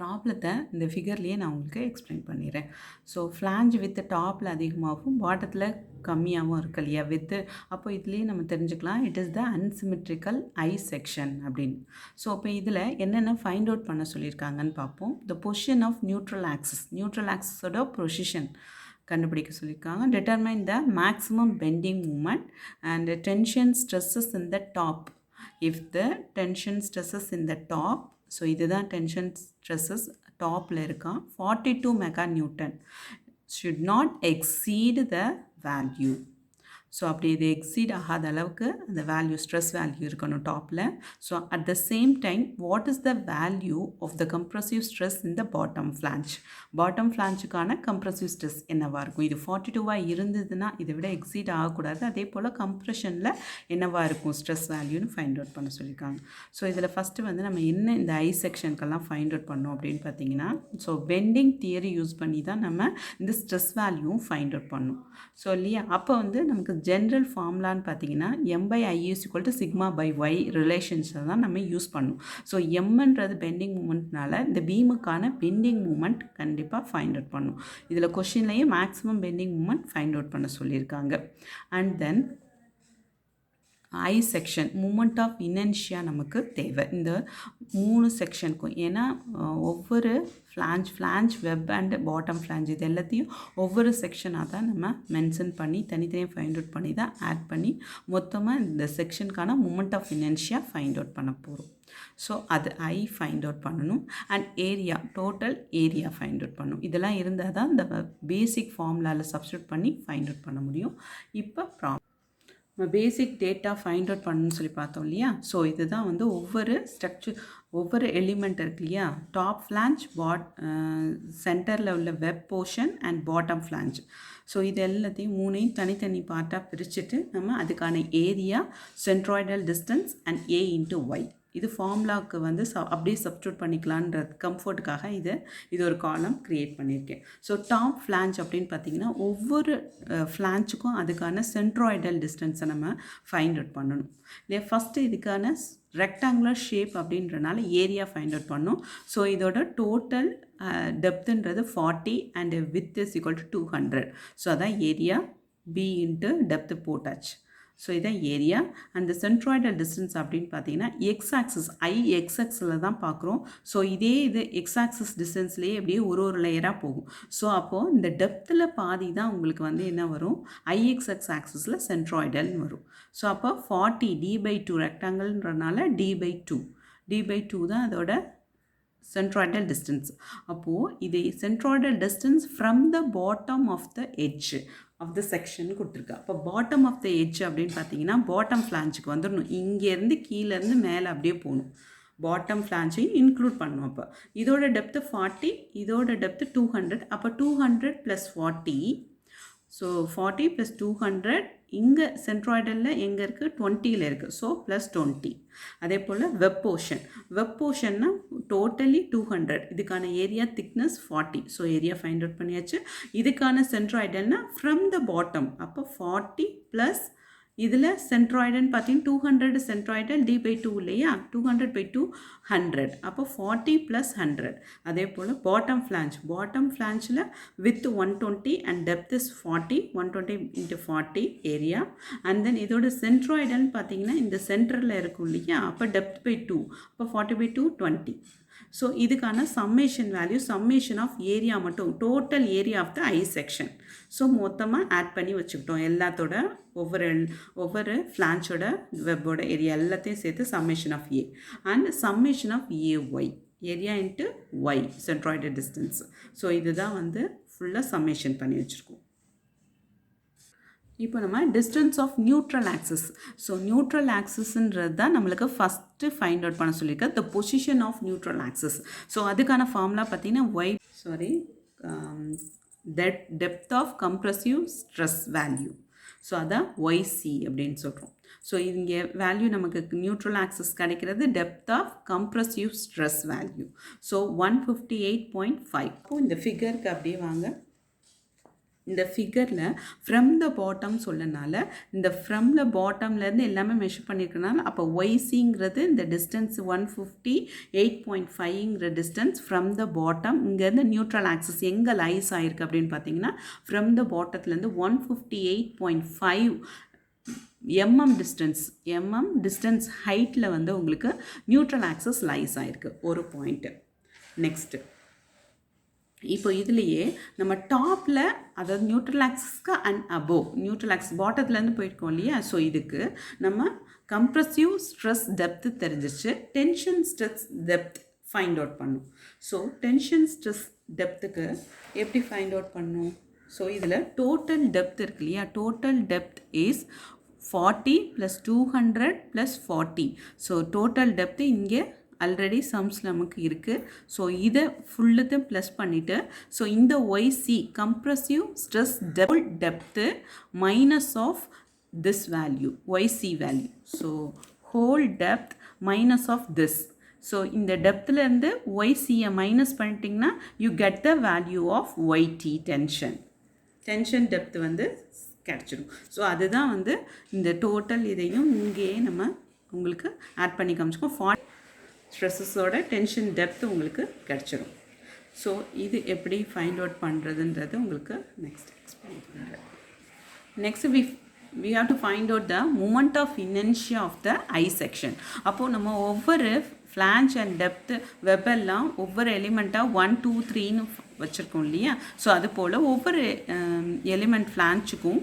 ப்ராப்ளத்தை இந்த ஃபிகர்லேயே நான் உங்களுக்கு எக்ஸ்பிளைன் பண்ணிடுறேன். ஸோ ஃப்ளாஞ்ச் வித்து டாப்பில் அதிகமாகவும் பாட்டத்தில் கம்மியாகவும் இருக்கு இல்லையா வித்து. அப்போ இதுலேயே நம்ம தெரிஞ்சுக்கலாம் it is the unsymmetrical I section அப்படின்னு. ஸோ அப்போ இதில் என்னென்ன ஃபைண்ட் அவுட் பண்ண சொல்லியிருக்காங்கன்னு பார்ப்போம். த பொசிஷன் ஆஃப் நியூட்ரல் ஆக்சஸோட பொசிஷன் கண்டுபிடிக்க சொல்லியிருக்காங்க. Determine the maximum bending moment and tension stresses in the top. If the tension stresses in the top, so இதுதான் tension stresses topல இருக்கா 42 மெகாநியூட்டன் should not exceed the value. So அப்படி இது exceed ஆகாத அளவுக்கு அந்த வேல்யூ ஸ்ட்ரெஸ் வேல்யூ இருக்கணும் டாப்பில். So at the same time what is the value of the compressive stress in the bottom ஃப்ளாஞ்சுக்கான கம்ப்ரசிவ் ஸ்ட்ரெஸ் என்னவாக இருக்கும்? இது 42 இருந்ததுன்னா இதை விட எக்ஸீட் ஆகக்கூடாது. அதே போல் கம்ப்ரெஷனில் என்னவாக இருக்கும் ஸ்ட்ரெஸ் வேல்யூன்னு ஃபைண்ட் அவுட் பண்ண சொல்லியிருக்காங்க. ஸோ இதில் ஃபஸ்ட்டு வந்து நம்ம என்ன இந்த ஐ செக்ஷனுக்கெல்லாம் ஃபைண்ட் அவுட் பண்ணோம் அப்படின்னு பார்த்தீங்கன்னா, ஸோ பெண்டிங் தியரி யூஸ் பண்ணி தான் நம்ம இந்த ஸ்ட்ரெஸ் வேல்யூவும் ஃபைண்ட் அவுட் பண்ணோம். ஸோ இல்லையா, அப்போ வந்து நமக்கு ஜென்ரல் ஃபார்முலான்னு பார்த்தீங்கன்னா M/I = σ/y ரிலேஷன்ஸை தான் நம்ம யூஸ் பண்ணணும். ஸோ எம்ன்றது பெண்டிங் மூமெண்ட்னால இந்த பீமுக்கான பெண்டிங் மூமெண்ட் கண்டிப்பாக ஃபைண்ட் அவுட் பண்ணணும். இதில் கொஷின்லேயே maximum bending moment find out பண்ண சொல்லியிருக்காங்க. And then I section moment of inertia நமக்கு தேவை இந்த 3 செக்ஷனுக்கும். ஏன்னா ஒவ்வொரு flange web and bottom flange இது எல்லாத்தையும் ஒவ்வொரு செக்ஷனாக தான் நம்ம மென்ஷன் பண்ணி தனித்தனியாக ஃபைண்ட் அவுட் பண்ணி தான் ஆட் பண்ணி மொத்தமாக இந்த செக்ஷனுக்கான moment of inertia find out பண்ண போகிறோம். ஸோ அது ஐ ஃபைண்ட் அவுட் பண்ணணும். And area, total area find out பண்ணணும். இதெல்லாம் இருந்தால் தான் இந்த பேசிக் ஃபார்முலாவில் சப்ஸ்டியூட் பண்ணி ஃபைண்ட் அவுட் பண்ண முடியும். இப்போ பேசிக் டேட்டா ஃபைண்ட் அவுட் பண்ணணும்னு சொல்லி பார்த்தோம் இல்லையா. ஸோ இதுதான் வந்து ஒவ்வொரு எலிமெண்ட் இருக்கு இல்லையா, டாப் ஃப்ளாஞ்ச், சென்டரில் உள்ள web portion and bottom flange. So இது எல்லாத்தையும் 3ஐயும் தனித்தனி பார்ட்டாக பிரிச்சுட்டு நம்ம அதுக்கான area, centroidal distance and A × Y இது ஃபார்முலாவுக்கு வந்து அப்படியே சப்ஸ்டியூட் பண்ணிக்கலான்ற கம்ஃபர்ட்டுக்காக இது ஒரு காலம் க்ரியேட் பண்ணியிருக்கேன். ஸோ டாப் ஃப்ளாஞ்ச் அப்படின்னு பார்த்தீங்கன்னா ஒவ்வொரு ஃப்ளாஞ்சுக்கும் அதுக்கான சென்ட்ராய்டல் டிஸ்டன்ஸை நம்ம ஃபைண்ட் அவுட் பண்ணணும் இல்லையா. ஃபஸ்ட்டு இதுக்கான ரெக்டாங்குலர் ஷேப் அப்படின்றனால ஏரியா ஃபைண்ட் அவுட் பண்ணோம். ஸோ இதோட டோட்டல் டெப்த்துன்றது 40 அண்ட் வித் இஸ் = 200. ஸோ அதான் ஏரியா. B × டெப்த்து போட்டாச்சு. ஸோ இதான் ஏரியா. அந்த சென்ட்ராய்டல் டிஸ்டன்ஸ் அப்படின்னு பார்த்தீங்கன்னா எக்ஸாக்சிஸ் எக்ஸாக்ஸில் தான் பார்க்குறோம். ஸோ இது எக்ஸாக்சிஸ் டிஸ்டன்ஸ்லேயே அப்படியே ஒரு லேயராக போகும். ஸோ அப்போது இந்த டெப்த்தில் பாதி தான் உங்களுக்கு வந்து என்ன வரும், IXX ஆக்சிஸில் சென்ட்ராய்டல்னு வரும். ஸோ அப்போ 40 D/2 ரெக்டாங்கிள்ன்றனால D/2 தான் அதோட சென்ட்ராய்டல் டிஸ்டன்ஸ். அப்போது இது centroidal distance from the bottom of the edge of the section கொடுத்துருக்கா. அப்போ பாட்டம் ஆஃப் த எட்ஜ் அப்படின்னு பார்த்தீங்கன்னா பாட்டம் ஃப்ளாஞ்சுக்கு வந்துடணும். இங்கேருந்து கீழேருந்து மேலே அப்படியே போகணும். பாட்டம் ஃப்ளாஞ்சையும் இன்க்ளூட் பண்ணணும். அப்போ இதோட டெப்த்து 40, இதோட டெப்த்து 200. அப்போ 200 + 40. ஸோ 40 + 200 இங்கே சென்ட்ராய்டலில் எங்கே இருக்குது, 20ல் இருக்குது. ஸோ +20. அதே போல் வெப் போர்ஷன்னா டோட்டலி 200. இதுக்கான area thickness 40. So area find out பண்ணியாச்சு. இதுக்கான சென்ட்ராய்டல்னா ஃப்ரம் த பாட்டம். அப்போ 40 + இதில் சென்ட்ராய்டுன்னு பார்த்தீங்கன்னா 200 சென்ட்ராய்டல் D/2 இல்லையா, 200/2 100. அப்போ 40 + 100. அதே போல் பாட்டம் ஃப்ளாஞ்சில் with 120 and depth is 40. 120 × 40 area. And then இதோட சென்ட்ராய்டல்னு பார்த்தீங்கன்னா இந்த சென்டரில் இருக்கும் இல்லையா, அப்போ டெப்த்/2. அப்போ 40/2 20. ஸோ இதுக்கான சம்மேஷன் ஆஃப் ஏரியா மட்டும், total area of the I section. So மொத்தமாக ஆட் பண்ணி வச்சுக்கிட்டோம் எல்லாத்தோட ஒவ்வொரு ஃப்ளான்ச்சோட வெப்போட ஏரியா எல்லாத்தையும் சேர்த்து summation of A and summation of AY, area × Y centroidal distance. So இதுதான் வந்து ஃபுல்லாக சம்மேஷன் பண்ணி வச்சுருக்கோம். இப்போ நம்ம distance of neutral axis. So neutral ஆக்சிஸ்ன்றது தான் நம்மளுக்கு ஃபஸ்ட்டு ஃபைண்ட் அவுட் பண்ண சொல்லியிருக்க the position of neutral axis. So அதுக்கான ஃபார்முலா பார்த்தீங்கன்னா depth of compressive stress value. So அதான் YC அப்படின்னு சொல்கிறோம். ஸோ இங்கே வேல்யூ நமக்கு நியூட்ரல் ஆக்சிஸ் கிடைக்கிறது depth of compressive stress value. So 158.5. இப்போ இந்த ஃபிகருக்கு அப்படியே வாங்க. இந்த ஃபிகரில் ஃப்ரம் த பாட்டம் சொல்லனால இந்த ஃப்ரம்ல பாட்டம்லேருந்து எல்லாமே மெஷர் பண்ணியிருக்கனால அப்போ ஒய்சிங்கிறது இந்த டிஸ்டன்ஸ் 158.5ங்கிற டிஸ்டன்ஸ் ஃப்ரம் த பாட்டம் இங்கேருந்து நியூட்ரல் ஆக்சஸ் எங்கே லைஸ் ஆகிருக்கு அப்படின்னு பார்த்தீங்கன்னா ஃப்ரம் த பாட்டத்துலேருந்து 158.5 டிஸ்டன்ஸ் ஹைட்டில் வந்து உங்களுக்கு நியூட்ரல் ஆக்சஸ் லைஸ் ஆகிருக்கு ஒரு பாயிண்ட்டு. நெக்ஸ்ட்டு இப்போ இதுலேயே நம்ம டாப்பில் அதாவது நியூட்ரல் ஆக்சஸ்க்கு அண்ட் அபோவ் நியூட்ரல் ஆக்சஸ் பாட்டத்துலேருந்து போயிருக்கோம் இல்லையா. ஸோ இதுக்கு நம்ம கம்ப்ரஸிவ் ஸ்ட்ரெஸ் டெப்த்து தெரிஞ்சிச்சு, tension stress depth find out பண்ணும். ஸோ டென்ஷன் ஸ்ட்ரெஸ் டெப்த்துக்கு எப்படி ஃபைண்ட் அவுட் பண்ணும்? ஸோ இதில் டோட்டல் டெப்த் இருக்கு இல்லையா, total depth is 40 + 200 + 40. So total depth இங்கே ஆல்ரெடி சம்ஸ் நமக்கு இருக்குது. ஸோ இதை ஃபுல்லுத்தையும் ப்ளஸ் பண்ணிவிட்டு ஸோ இந்த YC compressive stress depth minus of this value YC value. So whole depth minus of this. So இந்த டெப்த்துலேருந்து ஒய்சியை மைனஸ் பண்ணிட்டிங்கன்னா you get the value of YT tension depth வந்து கிடச்சிடும். ஸோ அதுதான் வந்து இந்த டோட்டல் இதையும் இங்கேயே நம்ம உங்களுக்கு ஆட் பண்ணி காமிச்சிக்கோம். ஸ்ட்ரெஸ்ஸஸோட டென்ஷன் டெப்த் உங்களுக்கு கிடச்சிரும். ஸோ இது எப்படி ஃபைண்ட் அவுட் பண்ணுறதுன்றது உங்களுக்கு நெக்ஸ்ட் எக்ஸ்பிளைன் பண்ணுறேன். Next we have to find out the moment of inertia of the I section. அப்போது நம்ம ஒவ்வொரு ஃப்ளான்ச் அண்ட் டெப்த் வெப்பெல்லாம் ஒவ்வொரு எலிமெண்ட்டாக 1 2 3ன்னு வச்சுருக்கோம் இல்லையா. ஸோ அது போல் ஒவ்வொரு எலிமெண்ட் ஃப்ளான்ச்சுக்கும்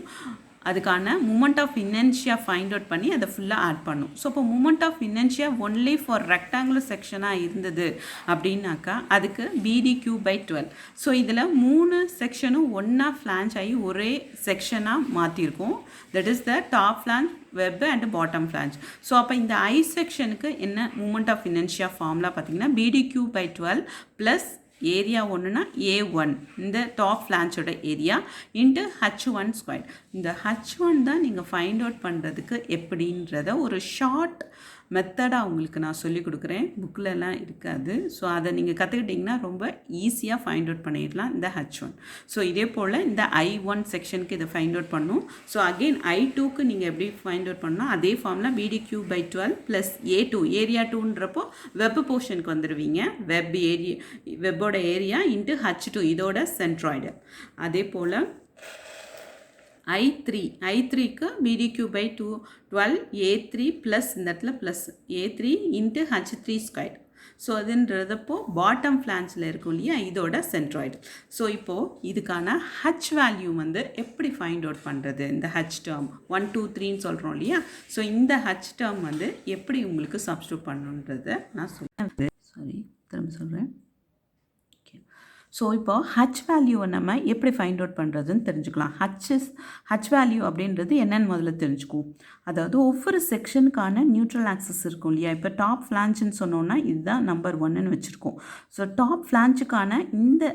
அதுக்கான moment of inertia find out பண்ணி அதை ஃபுல்லாக ஆட் பண்ணும். ஸோ இப்போ moment of inertia only for rectangular செக்ஷனாக இருந்தது அப்படின்னாக்கா அதுக்கு BDQ/12. ஸோ இதில் 3 செக்ஷனும் ஒன்றா ஃப்ளான்ச் ஆகி ஒரே செக்ஷனாக மாற்றிருக்கோம். That is the top flange, web and bottom flange. So அப்போ இந்த ஐ செக்ஷனுக்கு என்ன மூமெண்ட் ஆஃப் இனர்ஷியா ஃபார்முலா பார்த்தீங்கன்னா BDQ/12 ப்ளஸ் ஏரியா ஒன்றுனா A1 இந்த டாப் ஃப்ளான்ச்சோட ஏரியா இன்ட்டு H1². இந்த H1 தான் நீங்கள் ஃபைண்ட் அவுட் பண்ணுறதுக்கு எப்படின்றத ஒரு ஷார்ட் மெத்தடாக உங்களுக்கு நான் சொல்லிக் கொடுக்குறேன். புக்கிலலாம் இருக்காது. ஸோ அதை நீங்கள் கற்றுக்கிட்டிங்கன்னா ரொம்ப ஈஸியாக ஃபைண்ட் அவுட் பண்ணிடலாம் இந்த H1. ஸோ இதே போல் இந்த I1 செக்ஷனுக்கு இதை ஃபைண்ட் அவுட் பண்ணும். ஸோ அகெயின் I2க்கு நீங்கள் எப்படி ஃபைண்ட் அவுட் பண்ணால் அதே ஃபார்ம்லாம் BDQ/12 ப்ளஸ் A2 ஏரியா 2ன்றப்போ வெப் போர்ஷனுக்கு வந்துடுவீங்க. வெப்போட ஏரியா இன்ட்டு H2 இதோட சென்ட்ராய்டு. அதே போல் I3க்கு BDQ/12 A3 ப்ளஸ் இந்த இடத்துல plus A3 into H3². So அதுன்றதப்போ பாட்டம் ஃப்ளான்ஸில் இருக்கும் இல்லையா இதோட சென்ட்ராய்டு. ஸோ இப்போது இதுக்கான ஹச் வேல்யூ வந்து எப்படி ஃபைண்ட் அவுட் பண்ணுறது? இந்த ஹச் டேர்ம் 1 2 3ன்னு சொல்கிறோம் இல்லையா. ஸோ இந்த ஹச் டேர்ம் வந்து எப்படி உங்களுக்கு சப்ஸ்டியூட் பண்ணுன்றதை நான் திரும்ப சொல்கிறேன். ஸோ இப்போ ஹச் வேல்யூவை நம்ம எப்படி ஃபைண்ட் அவுட் பண்ணுறதுன்னு தெரிஞ்சுக்கலாம். ஹச் வேல்யூ அப்படின்றது என்னென்னு முதல்ல தெரிஞ்சுக்குவோம். அதாவது ஒவ்வொரு செக்ஷனுக்கான நியூட்ரல் ஆக்சஸ் இருக்கும் இல்லையா. இப்போ டாப் ஃப்ளான்ச்சுன்னு சொன்னோன்னா இதுதான் நம்பர் 1ன்னு வச்சுருக்கோம். ஸோ டாப் ஃப்ளான்ச்சுக்கான இந்த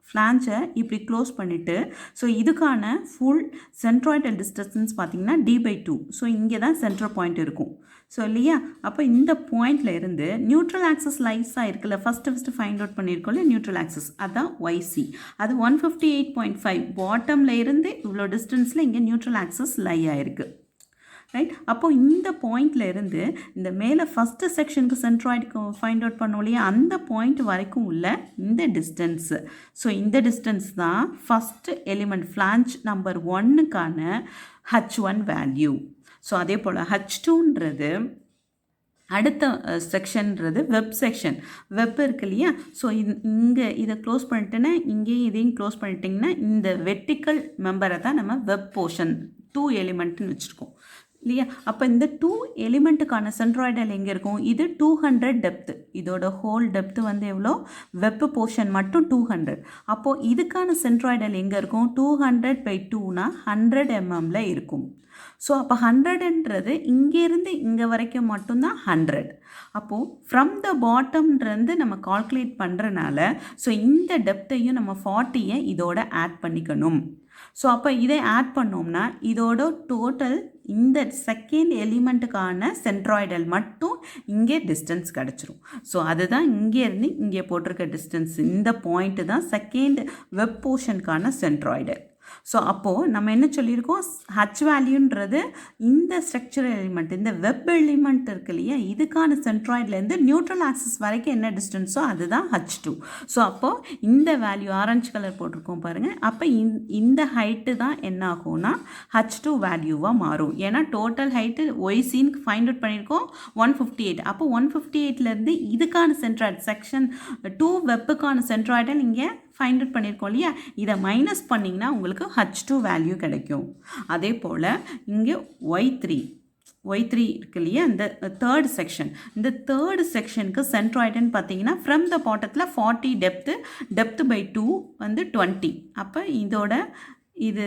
ஃப்ளான்ச்சை இப்படி க்ளோஸ் பண்ணிவிட்டு ஸோ இதுக்கான ஃபுல் சென்ட்ராய்டல் டிஸ்டன்ஸ் பார்த்திங்கன்னா D/2. ஸோ இங்கே தான் சென்ட்ரல் பாயிண்ட் இருக்கும். ஸோ இல்லையா, அப்போ இந்த பாயிண்டில் இருந்து நியூட்ரல் ஆக்சஸ் லைஸாக இருக்குல்ல, ஃபஸ்ட்டு ஃபைண்ட் அவுட் பண்ணியிருக்கோம்ல நியூட்ரல் ஆக்சஸ், அதுதான் YC. அது 158.5 பாட்டமில் இருந்து இவ்வளோ டிஸ்டன்ஸில் இங்கே நியூட்ரல் ஆக்சஸ் லை ஆகிருக்கு. ரைட். அப்போது இந்த பாயிண்டில் இருந்து இந்த மேலே ஃபஸ்ட்டு செக்ஷனுக்கு சென்ட்ராய்டுக்கு ஃபைண்ட் அவுட் பண்ணோம் இல்லையா, அந்த பாயிண்ட் வரைக்கும் உள்ள இந்த டிஸ்டன்ஸு. ஸோ இந்த டிஸ்டன்ஸ் தான் ஃபஸ்ட்டு எலிமெண்ட் ஃப்ளான்ச் நம்பர் 1க்கான H1 வேல்யூ. ஸோ அதே போல் H2ன்றது அடுத்த செக்ஷன்றது வெப் செக்ஷன். வெப் இருக்கு இல்லையா. ஸோ இங்கே இதை க்ளோஸ் பண்ணிட்டேன்னா இங்கேயும் இதையும் க்ளோஸ் பண்ணிட்டிங்கன்னா இந்த வெர்டிக்கல் மெம்பரை தான் நம்ம வெப் போர்ஷன் 2 எலிமெண்ட்டுன்னு வச்சுருக்கோம் இல்லையா. அப்போ இந்த 2 எலிமெண்ட்டுக்கான சென்ட்ராய்டல் எங்கே இருக்கும்? இது 200 டெப்த்து. இதோட ஹோல் டெப்த்து வந்து எவ்வளோ? வெப் போர்ஷன் மட்டும் 200. அப்போது இதுக்கான சென்ட்ராய்டல் எங்கே இருக்கும்? 200/2னா 100 mmல இருக்கும். ஸோ அப்போ 100ன்றது இங்கேருந்து இங்கே வரைக்கும் மட்டும்தான் 100. அப்போது ஃப்ரம் த பாட்டம்ன்றது நம்ம கால்குலேட் பண்ணுறனால ஸோ இந்த டெப்த்தையும் நம்ம 40யை இதோட ஆட் பண்ணிக்கணும். ஸோ அப்போ இதை ஆட் பண்ணோம்னா இதோட டோட்டல் இந்த செகண்ட் எலிமெண்ட்டுக்கான சென்ட்ராய்டல் மட்டும் இங்கே டிஸ்டன்ஸ் கிடச்சிரும். ஸோ அதுதான் இங்கேருந்து இங்கே போட்டிருக்க டிஸ்டன்ஸ். இந்த பாயிண்ட்டு தான் செகண்ட் வெப் போர்ஷனுக்கான சென்ட்ராய்டல். ஸோ அப்போது நம்ம என்ன சொல்லியிருக்கோம், ஹச் வேல்யூன்றது இந்த ஸ்ட்ரக்சரல் எலிமெண்ட், இந்த வெப் எலிமெண்ட் இருக்கு இல்லையா, இதுக்கான சென்ட்ராய்ட்லேருந்து நியூட்ரல் ஆக்சிஸ் வரைக்கும் என்ன டிஸ்டன்ஸோ அதுதான் H2. ஸோ அப்போது இந்த வேல்யூ ஆரஞ்சு கலர் போட்டிருக்கோம் பாருங்கள். அப்போ இந்த ஹைட்டு தான் என்ன ஆகும்னா H2 வேல்யூவாக மாறும். ஏன்னா டோட்டல் ஹைட்டு ஒய்சின்னு ஃபைண்ட் அவுட் பண்ணியிருக்கோம் 158. அப்போ 158லேருந்து இதுக்கான சென்ட்ராய்டு செக்ஷன் 2 வெப்புக்கான சென்ட்ராய்டல் இங்கே ஃபைண்ட் அவுட் பண்ணியிருக்கோம் இல்லையா, இதை மைனஸ் பண்ணிங்கன்னா உங்களுக்கு H2 வேல்யூ கிடைக்கும். அதே போல் இங்கே ஒய்3 இருக்கு இல்லையா, இந்த தேர்ட் செக்ஷன், இந்த தேர்ட் செக்ஷனுக்கு சென்ட்ராய்டுன்னு பார்த்தீங்கன்னா ஃப்ரம் த பாட்டத்தில் 40 டெப்த்து பை 2 வந்து 20. அப்போ இதோட இது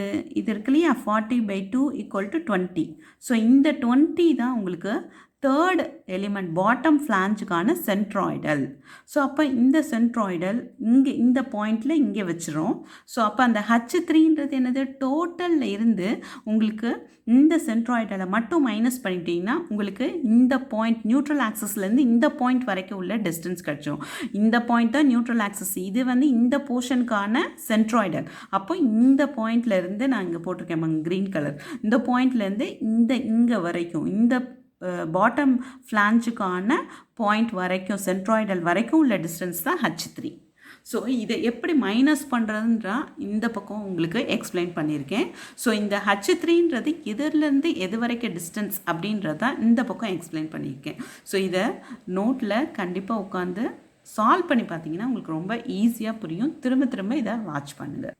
இருக்கு இல்லையா, 40/2 = 20. ஸோ இந்த 20 தான் உங்களுக்கு தேர்ட் எலிமெண்ட் பாட்டம் ஃப்ளாஞ்சுக்கான சென்ட்ராய்டல். ஸோ அப்போ இந்த சென்ட்ராய்டல் இங்கே இந்த பாயிண்டில் இங்கே வச்சிரும். ஸோ அப்போ அந்த H3ன்றது என்னது, டோட்டலில் இருந்து உங்களுக்கு இந்த சென்ட்ராய்டலை மட்டும் மைனஸ் பண்ணிட்டீங்கன்னா உங்களுக்கு இந்த பாயிண்ட் நியூட்ரல் ஆக்சஸ்லேருந்து இந்த பாயிண்ட் வரைக்கும் உள்ள டிஸ்டன்ஸ் கிடச்சிரும். இந்த பாயிண்ட் தான் நியூட்ரல் ஆக்சஸ், இது வந்து இந்த போர்ஷனுக்கான சென்ட்ராய்டல். அப்போ இந்த பாயிண்ட்லேருந்து நான் இங்கே போட்டிருக்கேன் க்ரீன் கலர், இந்த பாயிண்ட்லேருந்து இங்கே வரைக்கும் இந்த பாட்டம் ஃப்ளாஞ்சுக்கான பாயிண்ட் வரைக்கும் சென்ட்ராய்டல் வரைக்கும் உள்ள டிஸ்டன்ஸ் தான் H3. ஸோ இதை எப்படி மைனஸ் பண்ணுறதுன்றா இந்த பக்கம் உங்களுக்கு எக்ஸ்பிளைன் பண்ணியிருக்கேன். ஸோ இந்த H3ன்றது எதுலேருந்து எது வரைக்கும் டிஸ்டன்ஸ் அப்படின்றத இந்த பக்கம் எக்ஸ்பிளைன் பண்ணியிருக்கேன். ஸோ இதை நோட்டில் கண்டிப்பாக உட்காந்து சால்வ் பண்ணி பார்த்தீங்கன்னா உங்களுக்கு ரொம்ப ஈஸியாக புரியும். திரும்ப இதை வாட்ச் பண்ணுங்கள்.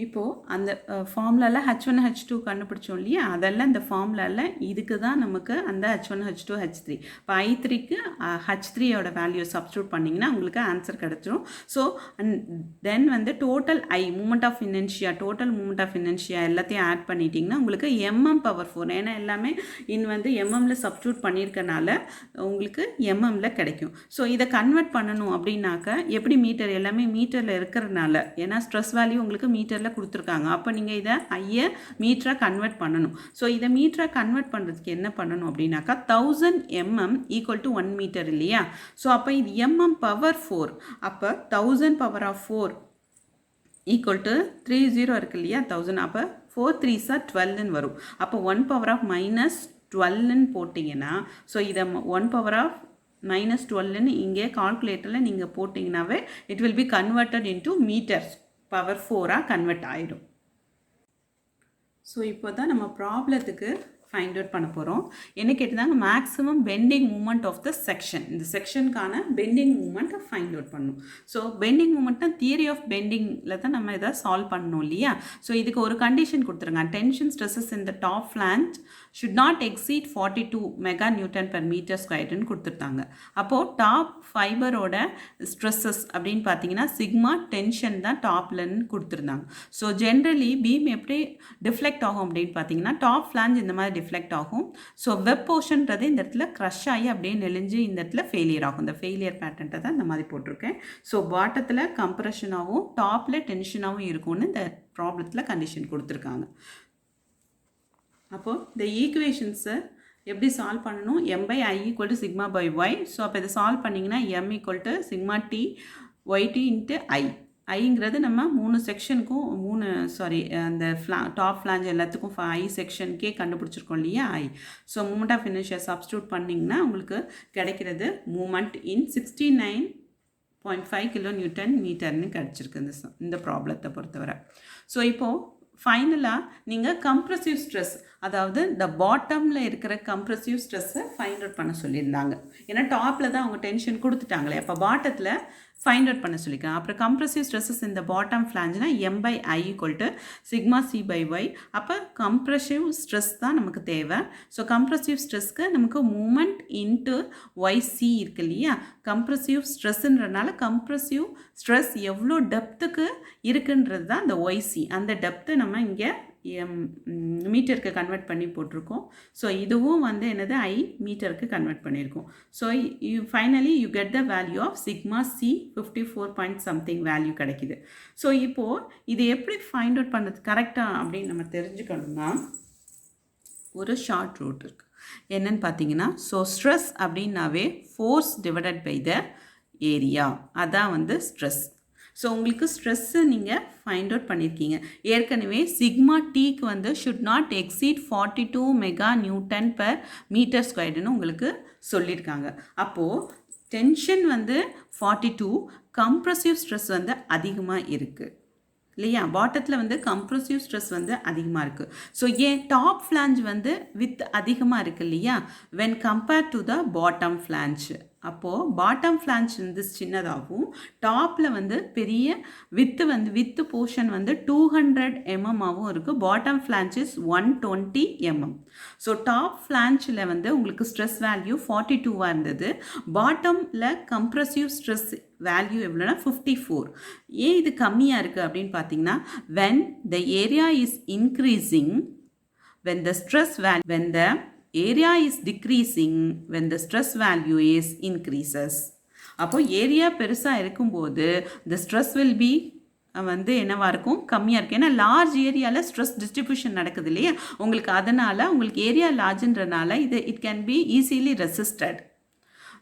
இப்போது அந்த ஃபார்முலாவில் H1 H2 கண்டுபிடிச்சோம் இல்லையா, அதெல்லாம் இந்த ஃபார்முலாவில் இதுக்கு தான் நமக்கு அந்த H1 H2 H3. இப்போ I3க்கு H3யோட வேல்யூ சப்ஸ்டியூட் பண்ணிங்கன்னா உங்களுக்கு ஆன்சர் கிடச்சிரும். ஸோ தென் வந்து total moment of inertia, total moment of inertia எல்லாத்தையும் ஆட் பண்ணிட்டீங்கன்னா உங்களுக்கு mm⁴, ஏன்னா எல்லாமே வந்து எம்எம்மில் சப்ஸ்டியூட் பண்ணியிருக்கனால உங்களுக்கு எம்எம்மில் கிடைக்கும். ஸோ இதை கன்வெர்ட் பண்ணணும் அப்படின்னாக்க எப்படி மீட்டர், எல்லாமே மீட்டரில் இருக்கிறதுனால, ஏன்னா ஸ்ட்ரெஸ் வேல்யூ உங்களுக்கு மீட்டரில் கொடுத்துருக்காங்க. அப்போ நீங்கள் இதை மீட்டராக கன்வெர்ட் பண்ணணும். ஸோ இதை மீட்டராக கன்வெர்ட் பண்ணுறதுக்கு என்ன பண்ணணும் அப்படின்னாக்கா 1000 mm = 1 மீட்டர் இல்லையா. ஸோ அப்போ இது mm⁴. அப்போ 1000⁴ = 30 இருக்கு இல்லையா, 1000. அப்போ 4 3s are 12ன்னு வரும். அப்போ 1⁻⁻12ன்னு போட்டிங்கன்னா, ஸோ இதை 1⁻⁻12ன்னு இங்கே கால்குலேட்டரில் நீங்கள் போட்டிங்கன்னாவே it will be converted into metres power 4ஆக கன்வெர்ட் ஆகிடும். ஸோ இப்போ தான் நம்ம ப்ராப்ளத்துக்கு ஃபைண்ட் அவுட் பண்ண போகிறோம். என்ன கேட்டுதாங்க, maximum bending moment of the section, இந்த செக்ஷனுக்கான பெண்டிங் மூமெண்ட்டை ஃபைண்ட் அவுட் பண்ணணும். ஸோ பெண்டிங் மூமெண்ட்னா தியரி ஆஃப் பெண்டிங்கில் தான் நம்ம இதை சால்வ் பண்ணணும் இல்லையா. ஸோ இதுக்கு ஒரு கண்டிஷன் கொடுத்துருங்க, டென்ஷன் ஸ்ட்ரெஸ்ஸஸ் இந்த top flange should not exceed 42 MN/m²ன்னு கொடுத்துருத்தாங்க. அப்போது டாப் ஃபைபரோட ஸ்ட்ரெஸ்ஸஸ் அப்படின்னு பார்த்தீங்கன்னா சிக்மா டென்ஷன் தான் டாப்லன்னு கொடுத்துருந்தாங்க. ஸோ ஜென்ரலி பீம் எப்படி டிஃப்ளெக்ட் ஆகும் அப்படின்னு பார்த்தீங்கன்னா டாப் ஃப்ளாஞ்ச் இந்த மாதிரி டிஃப்ளெக்ட் ஆகும். ஸோ வெப் போர்ஷன்றது இந்த இடத்துல க்ரஷ் ஆகி அப்படியே நெளிஞ்சு இந்த இடத்துல ஃபெயிலியர் ஆகும். இந்த ஃபெயிலியர் பேட்டர்ன்ட்டை தான் இந்த மாதிரி போட்டிருக்கேன். ஸோ பாட்டத்தில் கம்ப்ரெஷனாகவும் டாப்பில் டென்ஷனாகவும் இருக்கும்னு இந்த ப்ராப்ளத்தில் கண்டிஷன் கொடுத்துருக்காங்க. அப்போது இந்த ஈக்குவேஷன்ஸை எப்படி சால்வ் பண்ணணும், m/I = σ/y. ஸோ அப்போ இதை சால்வ் பண்ணிங்கன்னா m = σT yt × I. ஐங்கிறது நம்ம 3 செக்ஷனுக்கும் அந்த டாப் ஃப்ளாஞ்ச் எல்லாத்துக்கும் I செக்ஷனுக்கே கண்டுபிடிச்சிருக்கோம் இல்லையா I. So moment of inertia substitute பண்ணிங்கன்னா உங்களுக்கு கிடைக்கிறது மூமெண்ட் இன் 69.5 kN/m கிடச்சிருக்கு இந்த ப்ராப்ளத்தை பொறுத்தவரை. ஸோ இப்போது ஃபைனலாக நீங்கள் கம்ப்ரெசிவ் ஸ்ட்ரெஸ், அதாவது இந்த பாட்டமில் இருக்கிற கம்ப்ரெசிவ் ஸ்ட்ரெஸ்ஸை ஃபைண்ட் அவுட் பண்ண சொல்லியிருந்தாங்க. ஏன்னா டாப்பில் தான் அவங்க டென்ஷன் கொடுத்துட்டாங்களே, அப்போ பாட்டத்தில் ஃபைண்ட் அவுட் பண்ண சொல்லிக்கலாம். அப்புறம் கம்ப்ரெசிவ் ஸ்ட்ரெஸ்ஸஸ் இந்த பாட்டம் ஃப்ளாஞ்சுனா m/I = σC/y. அப்போ கம்ப்ரெசிவ் ஸ்ட்ரெஸ் தான் நமக்கு தேவை. ஸோ கம்ப்ரெசிவ் ஸ்ட்ரெஸ்க்கு நமக்கு மூமெண்ட் இன்ட்டு YC இருக்கு இல்லையா, கம்ப்ரெசிவ் ஸ்ட்ரெஸ்ன்றதுனால கம்ப்ரெசிவ் ஸ்ட்ரெஸ் எவ்வளோ டெப்த்துக்கு இருக்குன்றது தான் அந்த YC. அந்த டெப்த்து நம்ம இங்கே மீட்டருக்கு கன்வெர்ட் பண்ணி போட்டிருக்கோம். ஸோ இதுவும் வந்து என்னது ஐ மீட்டருக்கு கன்வெர்ட் பண்ணியிருக்கோம். So finally you get the value of sigma c 54 point something value கிடைக்குது. ஸோ இப்போது இது எப்படி ஃபைண்ட் அவுட் பண்ணுறது கரெக்டாக அப்படின்னு நம்ம தெரிஞ்சுக்கணும்னா ஒரு ஷார்ட் ரூட் இருக்குது. என்னன்னு பார்த்தீங்கன்னா, ஸோ ஸ்ட்ரெஸ் அப்படின்னாவே force divided by the area, அதான் வந்து ஸ்ட்ரெஸ். ஸோ உங்களுக்கு ஸ்ட்ரெஸ்ஸு நீங்கள் ஃபைண்ட் அவுட் பண்ணியிருக்கீங்க. ஏற்கனவே சிக்மா டீக்கு வந்து should not exceed 42 mega newton per metre ஸ்கொயர்டுன்னு உங்களுக்கு சொல்லியிருக்காங்க. அப்போது டென்ஷன் வந்து 42, கம்ப்ரசிவ் ஸ்ட்ரெஸ் வந்து அதிகமாக இருக்குது இல்லையா? பாட்டத்தில் வந்து கம்ப்ரசிவ் ஸ்ட்ரெஸ் வந்து அதிகமாக இருக்குது. ஸோ ஏன் டாப் ஃப்ளாஞ்ச் வந்து வித் அதிகமாக இருக்குது இல்லையா, when compared to the bottom flange. அப்போது பாட்டம் ஃப்ளாஞ்ச் வந்து சின்னதாகவும் டாப்பில் வந்து பெரிய வித்து போர்ஷன் வந்து 200 mm இருக்குது. Bottom flange is 120 mm. So top ஃப்ளாஞ்சில் வந்து உங்களுக்கு ஸ்ட்ரெஸ் வேல்யூ 42 இருந்தது. பாட்டமில் கம்ப்ரசிவ் ஸ்ட்ரெஸ் வேல்யூ எவ்வளோனா 54. ஏன் இது கம்மியாக இருக்குது அப்படின்னு பார்த்தீங்கன்னா, when the area is increasing, when the area is decreasing, when the stress value is increases. அப்போ ஏரியா பெருசாக இருக்கும்போது the stress will be வந்து என்னவாக இருக்கும், கம்மியாக இருக்குது. ஏன்னா லார்ஜ் ஏரியாவில் ஸ்ட்ரெஸ் டிஸ்ட்ரிபியூஷன் நடக்குது இல்லையா உங்களுக்கு, அதனால் உங்களுக்கு ஏரியா லார்ஜ்ன்றனால இது it can be easily resisted.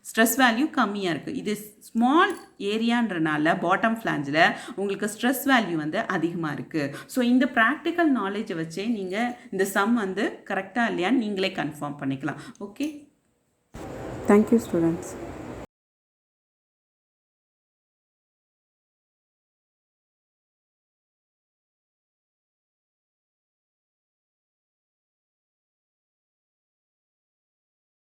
Stress value கம்மியாக இருக்குது. இது ஸ்மால் ஏரியான்றனால பாட்டம் ஃப்ளாஞ்சில் உங்களுக்கு ஸ்ட்ரெஸ் வேல்யூ வந்து அதிகமாக இருக்குது. ஸோ இந்த ப்ராக்டிக்கல் நாலேஜை வச்சே நீங்கள் இந்த சம் வந்து கரெக்டாக இல்லையான்னு நீங்களே கன்ஃபார்ம் பண்ணிக்கலாம். Okay, thank you students.